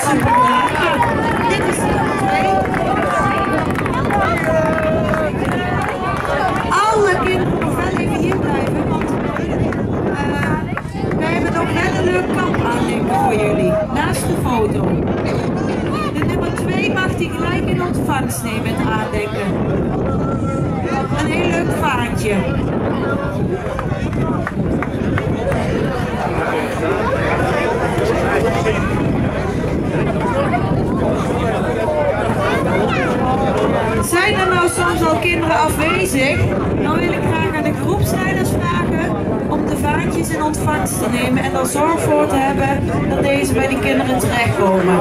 supermarkt. Dit is de entree. Alle kinderen nog wel even hier blijven, want wij hebben nog wel een leuk kamp aandenken voor jullie. Naast de foto. De nummer 2 mag die gelijk in ontvangst nemen, het aandenken. Een heel leuk vaartje. Zijn er nou soms al kinderen afwezig? Dan wil ik graag aan de groepsleiders vragen om de vaartjes in ontvangst te nemen en er zorg voor te hebben dat deze bij die kinderen terechtkomen.